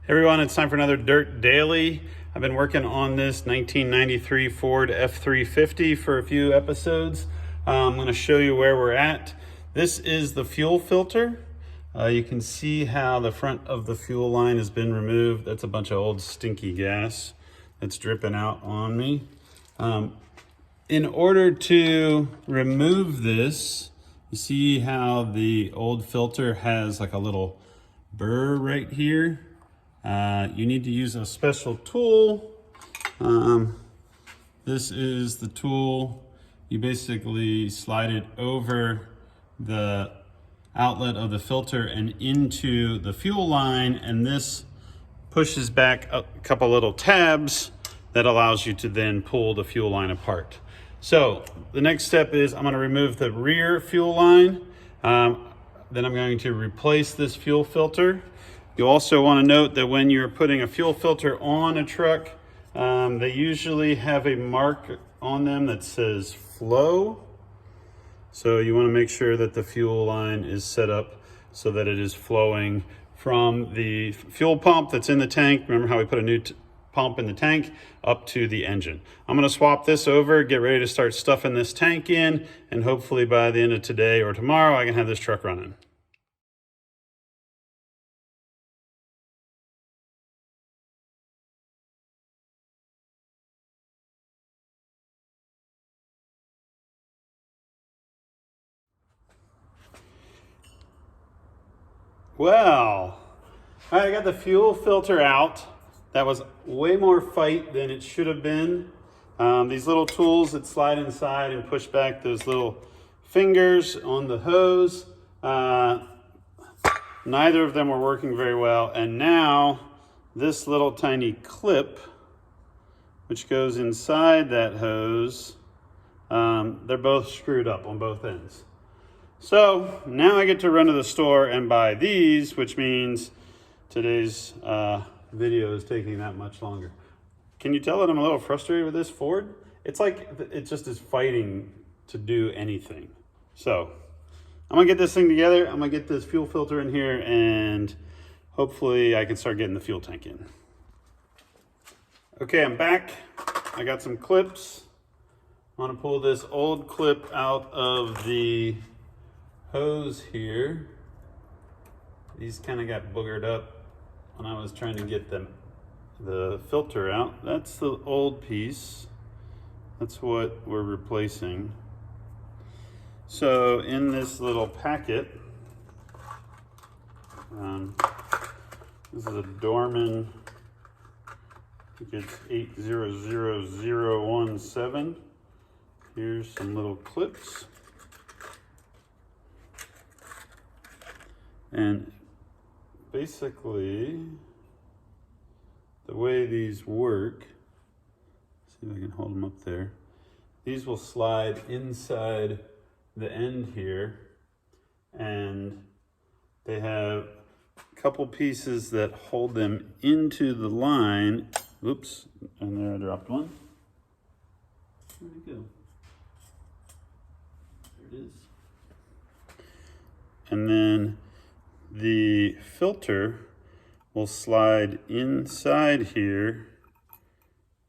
Everyone, it's time for another Dirt Daily. I've been working on this 1993 Ford F350 for a few episodes. I'm going to show you where we're at. This is the fuel filter. You can see how the front of the fuel line has been removed. That's a bunch of old stinky gas that's dripping out on me. In order to remove this, you see how the old filter has like a little burr right here. You need to use a special tool. This is the tool. You basically slide it over the outlet of the filter and into the fuel line, and this pushes back a couple little tabs that allows you to then pull the fuel line apart. So the next step is I'm going to remove the rear fuel line. Then I'm going to replace this fuel filter. You also want to note that when you're putting a fuel filter on a truck, they usually have a mark on them that says flow. So you want to make sure that the fuel line is set up so that it is flowing from the fuel pump that's in the tank. Remember how we put a new pump in the tank up to the engine. I'm going to swap this over, get ready to start stuffing this tank in, and hopefully by the end of today or tomorrow I can have this truck running. Well, I got the fuel filter out. That was way more fight than it should have been. These little tools that slide inside and push back those little fingers on the hose, neither of them were working very well. And now this little tiny clip, which goes inside that hose, they're both screwed up on both ends. So now I get to run to the store and buy these, which means today's video is taking that much longer. Can you tell that I'm a little frustrated with this Ford? It's like it just is fighting to do anything. So I'm gonna get this thing together. I'm gonna get this fuel filter in here, and hopefully I can start getting the fuel tank in. Okay, I'm back. I got some clips. I want to pull this old clip out of the hose here. These kind of got boogered up when I was trying to get the filter out. That's the old piece. That's what we're replacing. So in this little packet, this is a Dorman, I think it's 800017. Here's some little clips. And basically, the way these work, see if I can hold them up there. These will slide inside the end here, and they have a couple pieces that hold them into the line. Oops, and there I dropped one. Where'd it go? There it is. And then the filter will slide inside here,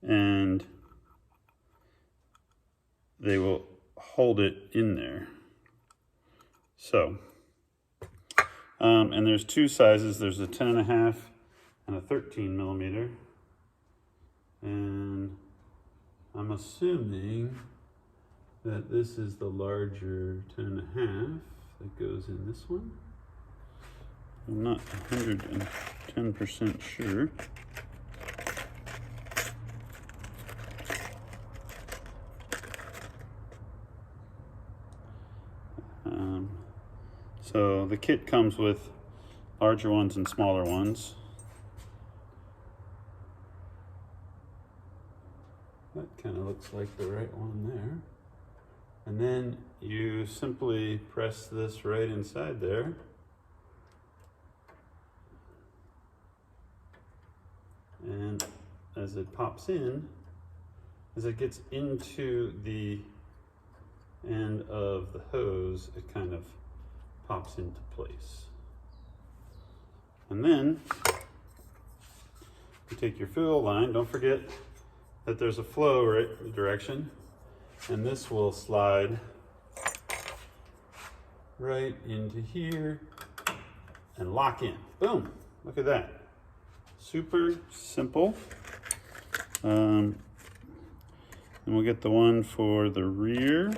and they will hold it in there. So, and there's two sizes. There's a 10.5 and a 13 millimeter. And I'm assuming that this is the larger 10.5 that goes in this one. I'm not 110% sure. So the kit comes with larger ones and smaller ones. That kind of looks like the right one there. And then you simply press this right inside there. And as it pops in, as it gets into the end of the hose, it kind of pops into place. And then you take your fuel line, don't forget that there's a flow right direction, and this will slide right into here and lock in. Boom, look at that. Super simple. And we'll get the one for the rear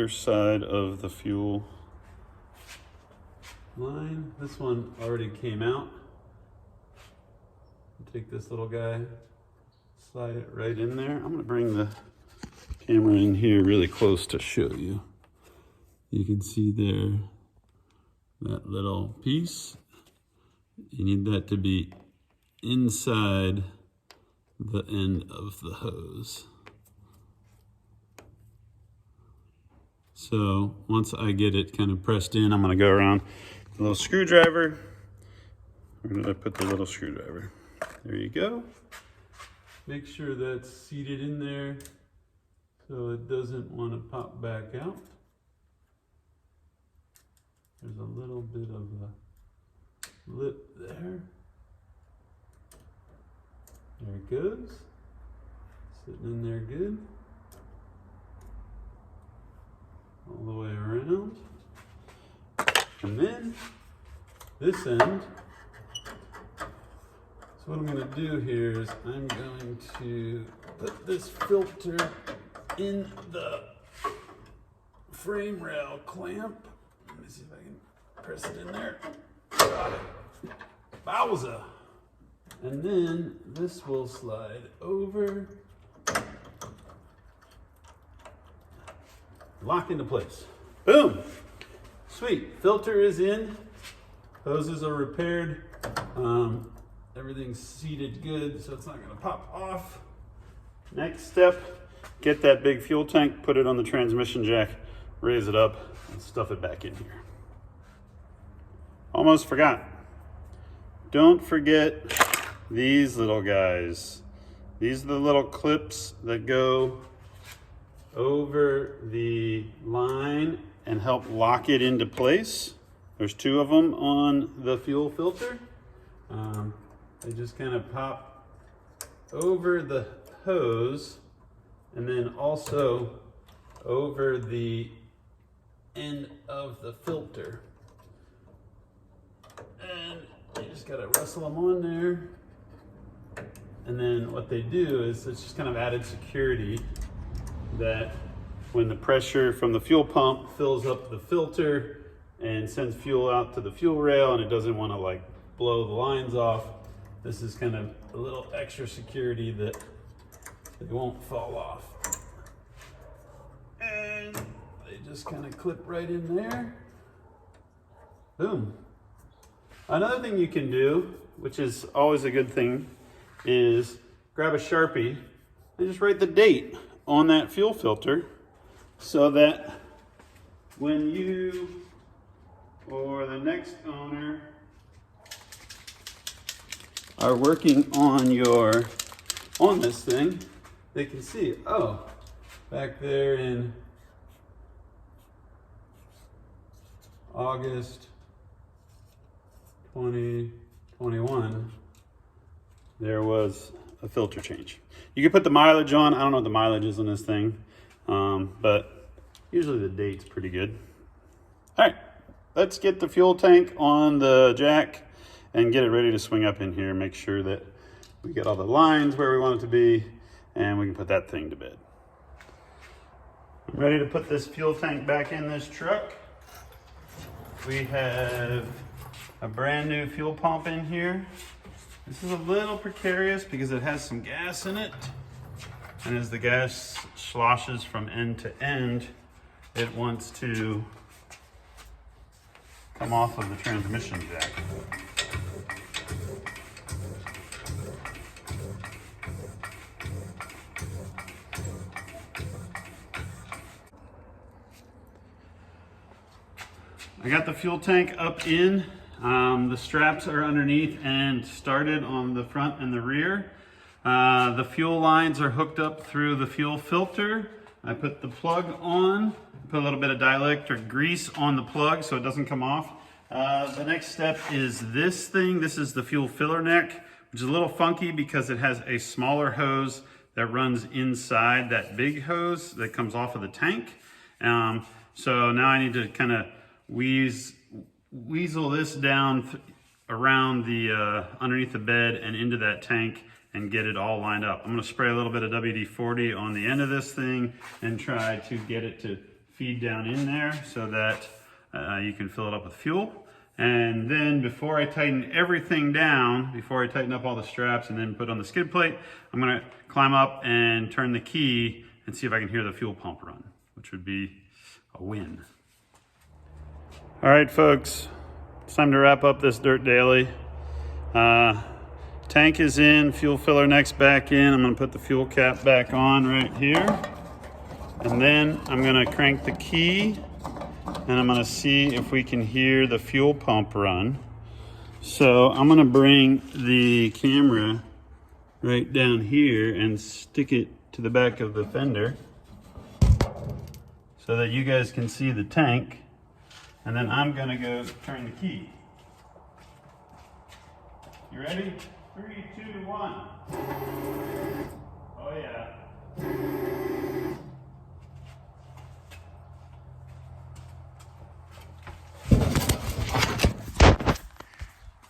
side of the fuel line. This one already came out. Take this little guy, slide it right in there. I'm gonna bring the camera in here really close to show you. You can see there, that little piece. You need that to be inside the end of the hose. So once I get it kind of pressed in, I'm gonna go around the little screwdriver. Where did I put the little screwdriver? There you go. Make sure that's seated in there so it doesn't want to pop back out. There's a little bit of a lip there. There it goes. Sitting in there good. All the way around. And then this end. So what I'm going to do here is I'm going to put this filter in the frame rail clamp. Let me see if I can press it in there. Got it. Bowza. And then this will slide over. Lock into place. Boom. Sweet. Filter is in. Hoses are repaired. Everything's seated good, so it's not going to pop off. Next step, get that big fuel tank, put it on the transmission jack, raise it up, and stuff it back in here. Almost forgot. Don't forget these little guys. These are the little clips that go over the line and help lock it into place. There's two of them on the fuel filter. They just kind of pop over the hose and then also over the end of the filter. And you just gotta wrestle them on there. And then what they do is it's just kind of added security that when the pressure from the fuel pump fills up the filter and sends fuel out to the fuel rail and it doesn't want to like blow the lines off, this is kind of a little extra security that they won't fall off. And they just kind of clip right in there. Boom. Another thing you can do, which is always a good thing, is grab a Sharpie and just write the date on that fuel filter so that when you or the next owner are working on this thing, they can see, oh, back there in August 2021, there was a filter change. You can put the mileage on. I don't know what the mileage is on this thing, but usually the date's pretty good. All right, let's get the fuel tank on the jack and get it ready to swing up in here. Make sure that we get all the lines where we want it to be, and we can put that thing to bed. I'm ready to put this fuel tank back in this truck. We have a brand new fuel pump in here. This is a little precarious because it has some gas in it. And as the gas sloshes from end to end, it wants to come off of the transmission jack. I got the fuel tank up in. The straps are underneath and started on the front and the rear. The fuel lines are hooked up through the fuel filter. I put the plug on, put a little bit of dielectric grease on the plug so it doesn't come off. The next step is this thing. This is the fuel filler neck, which is a little funky because it has a smaller hose that runs inside that big hose that comes off of the tank. So now I need to kind of weasel this down around the underneath the bed and into that tank and get it all lined up. I'm going to spray a little bit of WD-40 on the end of this thing and try to get it to feed down in there so that you can fill it up with fuel. And then before I tighten everything down, before I tighten up all the straps and then put on the skid plate, I'm going to climb up and turn the key and see if I can hear the fuel pump run, which would be a win. All right, folks, it's time to wrap up this Dirt Daily. Tank is in, fuel filler neck's back in. I'm going to put the fuel cap back on right here. And then I'm going to crank the key and I'm going to see if we can hear the fuel pump run. So I'm going to bring the camera right down here and stick it to the back of the fender so that you guys can see the tank. And then I'm going to go turn the key. You ready? 3, 2, 1. Oh yeah.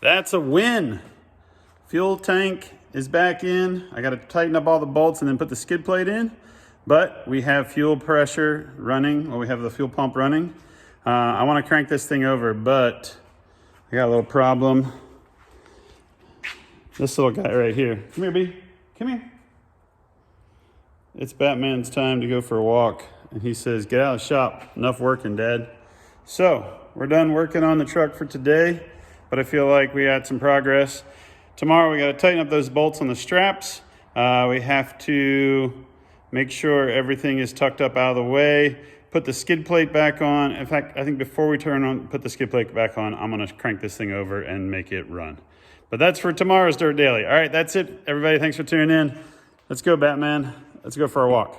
That's a win. Fuel tank is back in. I got to tighten up all the bolts and then put the skid plate in. But we have fuel pressure running, or we have the fuel pump running. I want to crank this thing over, but I got a little problem. This little guy right here. Come here, B. Come here. It's Batman's time to go for a walk. And he says, get out of the shop. Enough working, Dad. So, we're done working on the truck for today, but I feel like we had some progress. Tomorrow we got to tighten up those bolts on the straps. We have to make sure everything is tucked up out of the way. Put the skid plate back on. In fact, I think before we put the skid plate back on, I'm gonna crank this thing over and make it run. But that's for tomorrow's Dirt Daily. All right, that's it. Everybody, thanks for tuning in. Let's go, Batman. Let's go for a walk.